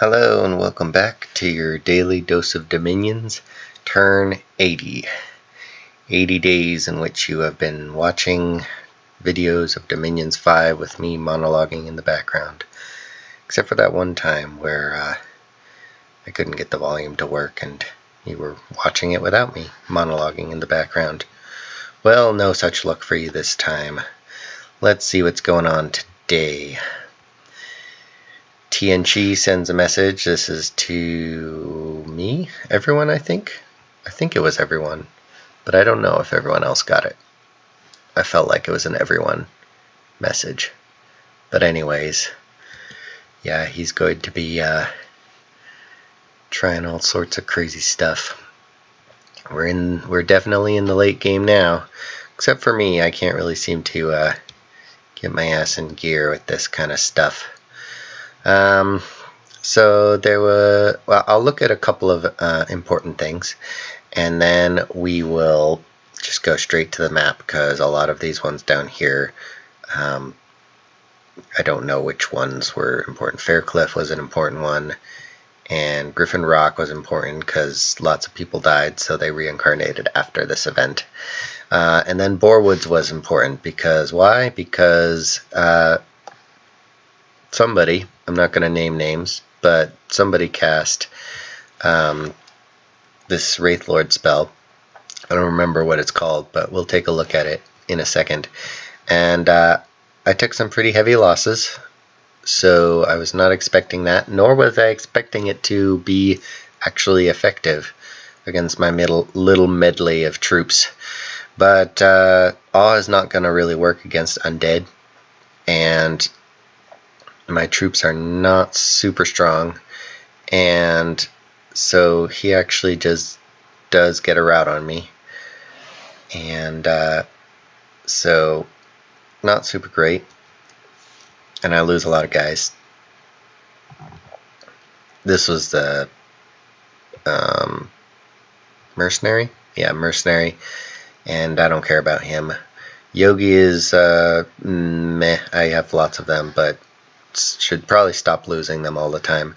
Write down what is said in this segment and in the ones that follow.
Hello and welcome back to your daily dose of Dominions, turn 80. 80 days in which you have been watching videos of Dominions 5 with me monologuing in the background. Except for that one time where I couldn't get the volume to work and you were watching it without me monologuing in the background. Well, no such luck for you this time. Let's see what's going on today. TNG sends a message. This is to me, everyone, I think. I think it was everyone, but I don't know if everyone else got it. I felt like it was an everyone message. But anyways, yeah, he's going to be trying all sorts of crazy stuff. We're definitely in the late game now, except for me. I can't really seem to get my ass in gear with this kind of stuff. So there were, well, I'll look at a couple of important things, and then we will just go straight to the map, because a lot of these ones down here, I don't know which ones were important. Faircliff was an important one, and Griffin Rock was important because lots of people died, so they reincarnated after this event. And then Borewoods was important because, why? Because somebody, I'm not going to name names, but somebody cast this Wraith Lord spell. I don't remember what it's called, but we'll take a look at it in a second. And I took some pretty heavy losses, so I was not expecting that, nor was I expecting it to be actually effective against my little medley of troops. But Awe is not going to really work against undead, and my troops are not super strong, and so he actually just does get a rout on me, and so not super great, and I lose a lot of guys. This was the mercenary, yeah, mercenary, and I don't care about him. Yogi is meh. I have lots of them, but should probably stop losing them all the time.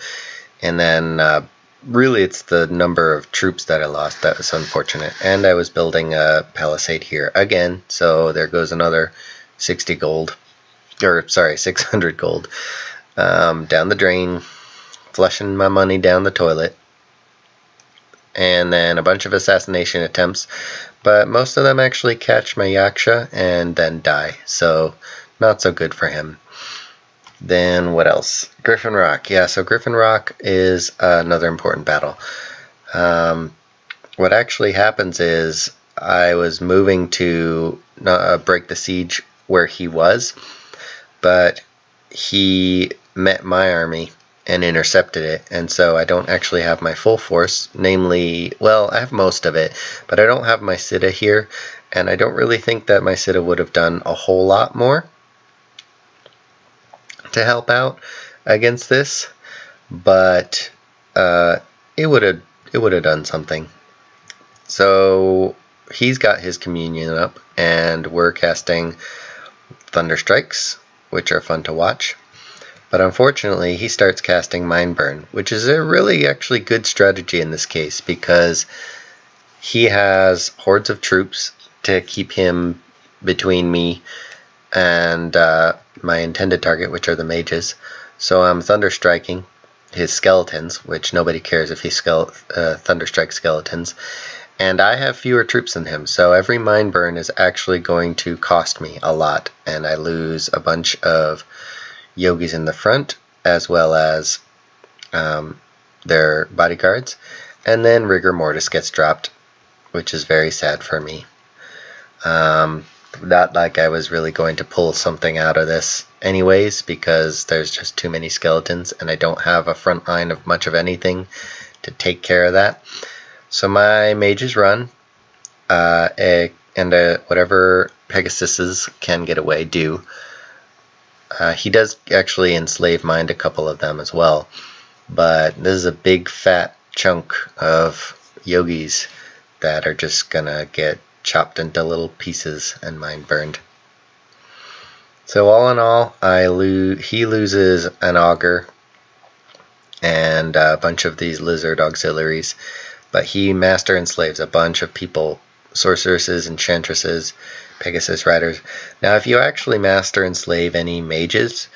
And then really it's the number of troops that I lost that was unfortunate. And I was building a palisade here again, so there goes another 60 gold, or sorry, 600 gold down the drain, flushing my money down the toilet. And then a bunch of assassination attempts, but most of them actually catch my Yaksha and then die, so not so good for him. Then what else? Griffin Rock. Yeah, so Griffin Rock is another important battle. What actually happens is I was moving to break the siege where he was, but he met my army and intercepted it, and so I don't actually have my full force, namely, well, I have most of it, but I don't have my Siddha here, and I don't really think that my Siddha would have done a whole lot more to help out against this, but it would have done something. So he's got his communion up, and we're casting Thunder Strikes, which are fun to watch. But unfortunately, he starts casting Mind Burn, which is a really actually good strategy in this case, because he has hordes of troops to keep him between me and my intended target, which are the mages. So I'm Thunder Striking his skeletons, which nobody cares if he Thunder Strikes skeletons, and I have fewer troops than him, so every Mind Burn is actually going to cost me a lot, and I lose a bunch of yogis in the front, as well as their bodyguards, and then Rigor Mortis gets dropped, which is very sad for me. Not like I was really going to pull something out of this anyways, because there's just too many skeletons, and I don't have a front line of much of anything to take care of that. So my mages run, and whatever Pegasuses can get away do. He does actually enslave mind a couple of them as well, but this is a big fat chunk of yogis that are just gonna get chopped into little pieces and mind burned. So all in all, he loses an augur, and a bunch of these lizard auxiliaries. But he master enslaves a bunch of people, sorceresses, enchantresses, Pegasus riders. Now, if you actually master enslave any mages,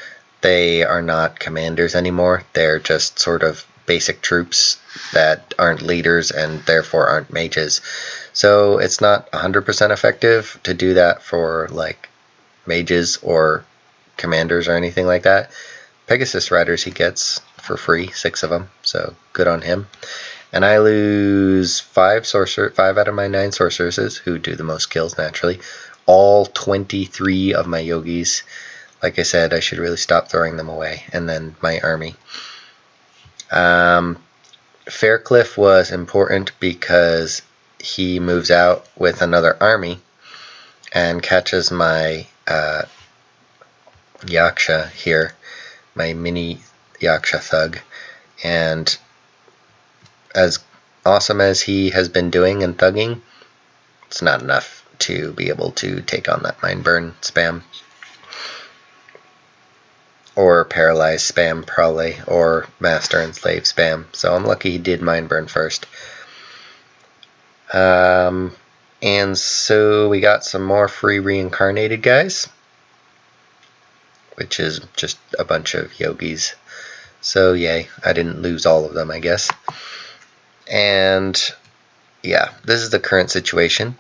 they are not commanders anymore. They're just sort of basic troops that aren't leaders and therefore aren't mages. So it's not 100% effective to do that for like mages or commanders or anything like that. Pegasus riders he gets for free, 6 of them, so good on him. And I lose 5 out of my 9 sorceresses, who do the most kills naturally. All 23 of my yogis. Like I said, I should really stop throwing them away. And then my army. Faircliff was important because he moves out with another army and catches my Yaksha here, my mini Yaksha thug. And as awesome as he has been doing and thugging, it's not enough to be able to take on that mind burn spam. Or paralyze spam, probably, or master and slave spam. So I'm lucky he did mind burn first. And so we got some more free reincarnated guys, which is just a bunch of yogis. So yay, I didn't lose all of them, I guess. And yeah, this is the current situation.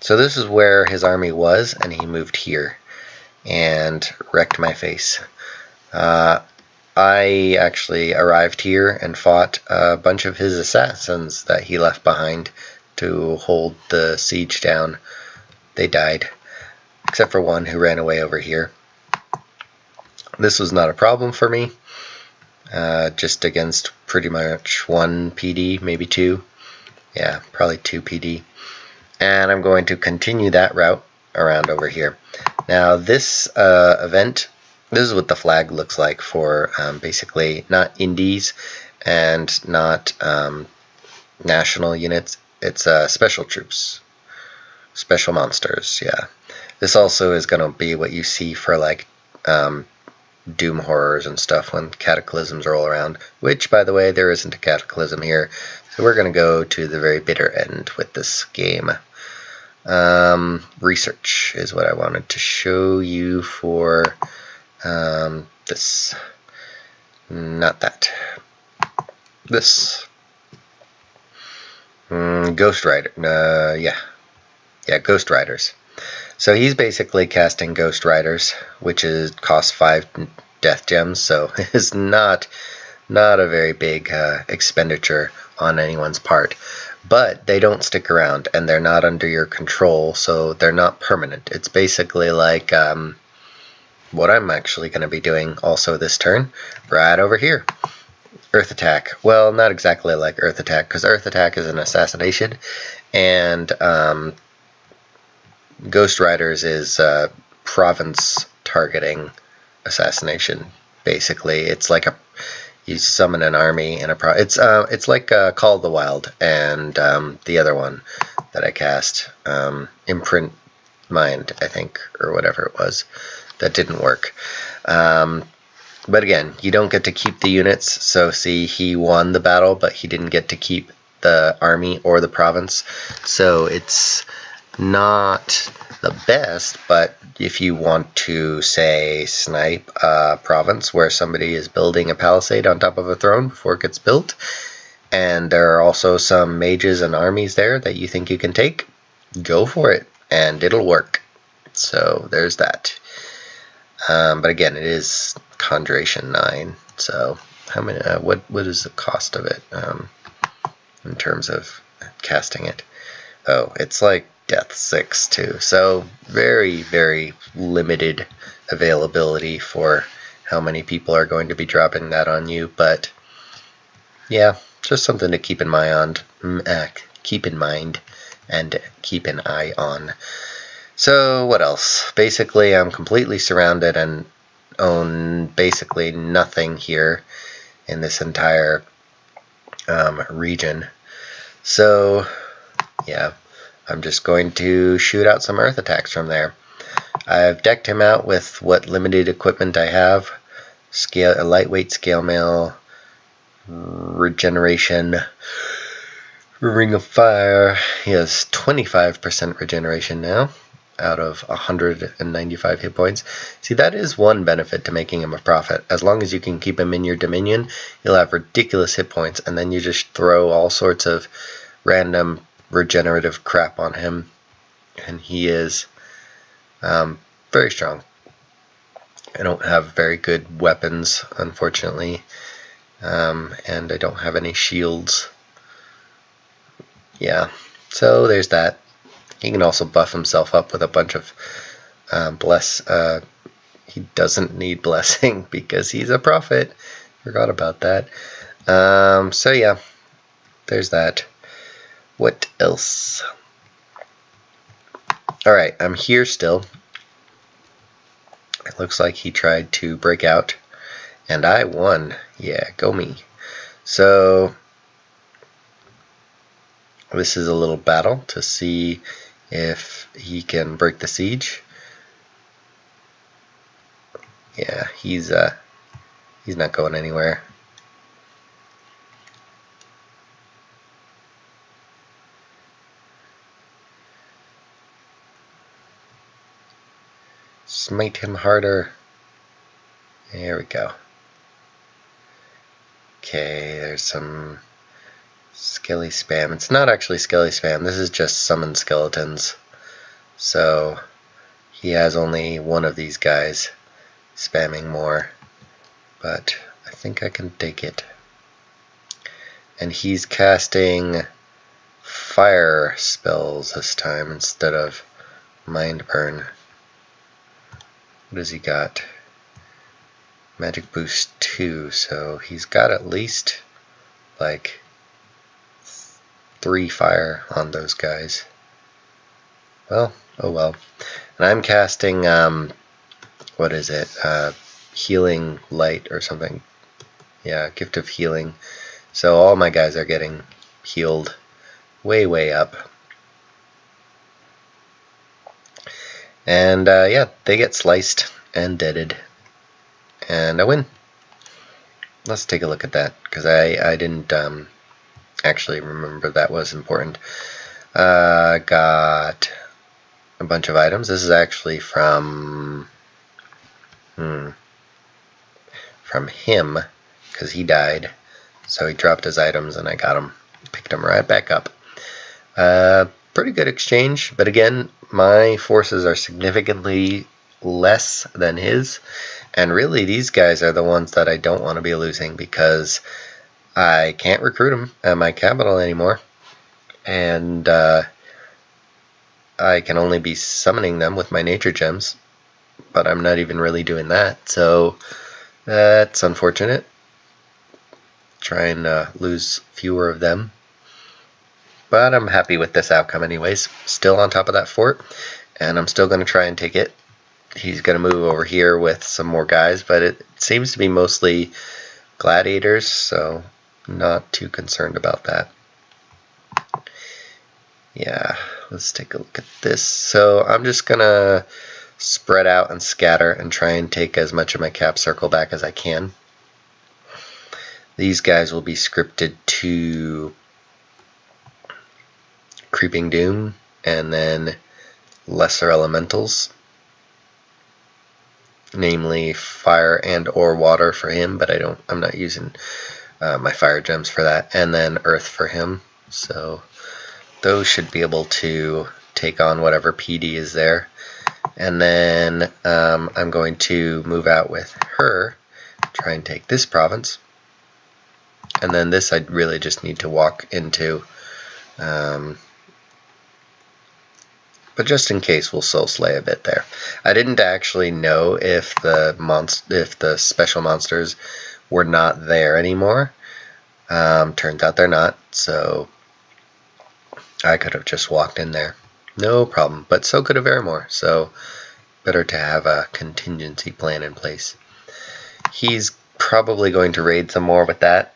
So this is where his army was, and he moved here and wrecked my face. I actually arrived here and fought a bunch of his assassins that he left behind to hold the siege down. They died, except for one who ran away over here. This was not a problem for me, just against pretty much 1 PD, maybe 2. Yeah, probably 2 PD. And I'm going to continue that route around over here. Now this event, this is what the flag looks like for basically not indies and not national units. It's special troops, special monsters, yeah. This also is going to be what you see for like doom horrors and stuff when cataclysms roll around, which, by the way, there isn't a cataclysm here. So we're going to go to the very bitter end with this game. Research is what I wanted to show you for this. Not that. This. Ghost Rider. Yeah, Ghost Riders. So he's basically casting Ghost Riders, which costs 5 death gems, so it's not a very big expenditure on anyone's part. But they don't stick around, and they're not under your control, so they're not permanent. It's basically like what I'm actually going to be doing also this turn, right over here. Earth Attack. Well, not exactly like Earth Attack, because Earth Attack is an assassination, and Ghost Riders is province targeting assassination. Basically, it's like you summon an army in a it's like Call of the Wild and the other one that I cast, Imprint Mind, I think, or whatever it was. That didn't work. But again, you don't get to keep the units. So see, he won the battle, but he didn't get to keep the army or the province. So it's not the best, but if you want to, say, snipe a province where somebody is building a palisade on top of a throne before it gets built, and there are also some mages and armies there that you think you can take, go for it, and it'll work. So there's that. But again, it is Conjuration 9, so how many? What is the cost of it in terms of casting it? Oh, it's like Death 6 too, so very, very limited availability for how many people are going to be dropping that on you. But yeah, just something to keep in mind and keep an eye on. So what else? Basically, I'm completely surrounded and own basically nothing here in this entire region. So yeah, I'm just going to shoot out some earth attacks from there. I've decked him out with what limited equipment I have. A lightweight scale mail, regeneration. Ring of Fire. He has 25% regeneration now out of 195 hit points. See, that is one benefit to making him a prophet. As long as you can keep him in your dominion, he'll have ridiculous hit points, and then you just throw all sorts of random regenerative crap on him, and he is very strong. I don't have very good weapons, unfortunately, and I don't have any shields. Yeah, so there's that. He can also buff himself up with a bunch of he doesn't need blessing because he's a prophet. Forgot about that. So yeah, there's that. What else? Alright, I'm here still. It looks like he tried to break out, and I won. Yeah, go me. So this is a little battle to see if he can break the siege. Yeah, he's not going anywhere. Smite him harder. There we go. Okay, there's some skelly spam. It's not actually skelly spam. This is just summon skeletons. So he has only one of these guys spamming more, but I think I can take it. And he's casting fire spells this time instead of mind burn. What has he got? Magic boost 2, so he's got at least like 3 fire on those guys. Well, oh well. And I'm casting what is it? Healing light or something. Yeah, gift of healing. So all my guys are getting healed way up. And yeah, they get sliced and deaded. And I win. Let's take a look at that, because I didn't actually remember that was important. Got a bunch of items. This is actually from him, because he died. So he dropped his items and I got them. Picked them right back up. Pretty good exchange, but again, my forces are significantly less than his, and really these guys are the ones that I don't want to be losing, because I can't recruit them at my capital anymore, and I can only be summoning them with my nature gems, but I'm not even really doing that, so that's unfortunate. Trying to lose fewer of them. But I'm happy with this outcome anyways. Still on top of that fort, and I'm still going to try and take it. He's going to move over here with some more guys, but it seems to be mostly gladiators, so not too concerned about that. Yeah, let's take a look at this. So I'm just going to spread out and scatter and try and take as much of my cap circle back as I can. These guys will be scripted to Creeping Doom and then lesser elementals, namely fire and or water for him, but I'm not using my fire gems for that, and then earth for him. So those should be able to take on whatever PD is there. And then I'm going to move out with her, try and take this province. And then this I really just need to walk into. But just in case, we'll soul slay a bit there. I didn't actually know if the special monsters were not there anymore. Turns out they're not, so I could have just walked in there. No problem, but so could have Airmore, so better to have a contingency plan in place. He's probably going to raid some more with that.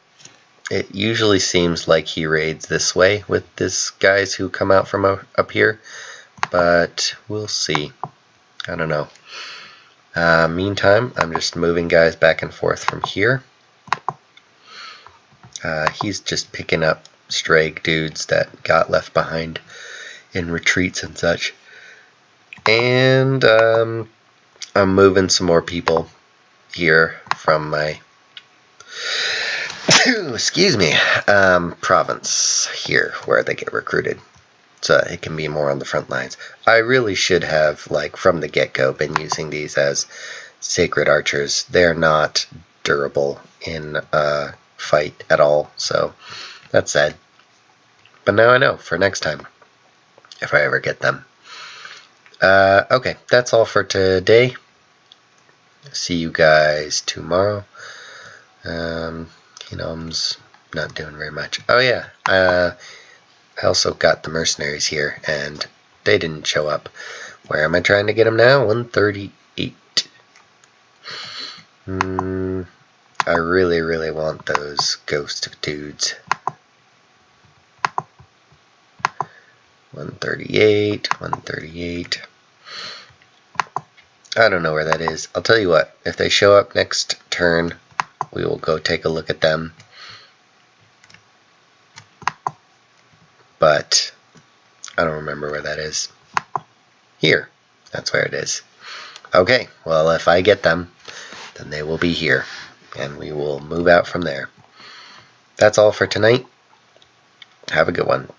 It usually seems like he raids this way with these guys who come out from up here, but we'll see. I don't know. Meantime, I'm just moving guys back and forth from here. He's just picking up stray dudes that got left behind in retreats and such. And I'm moving some more people here from my excuse me, province here where they get recruited, so it can be more on the front lines. I really should have, like, from the get-go been using these as sacred archers. They're not durable in a fight at all, so that's sad. But now I know for next time, if I ever get them. Okay, that's all for today. See you guys tomorrow. I'm not doing very much. Oh yeah, I also got the mercenaries here, and they didn't show up. Where am I trying to get them now? 138. I really want those ghost dudes. 138. I don't know where that is. I'll tell you what, if they show up next turn, we will go take a look at them. But I don't remember where that is. Here. That's where it is. Okay, well, if I get them, then they will be here, and we will move out from there. That's all for tonight. Have a good one.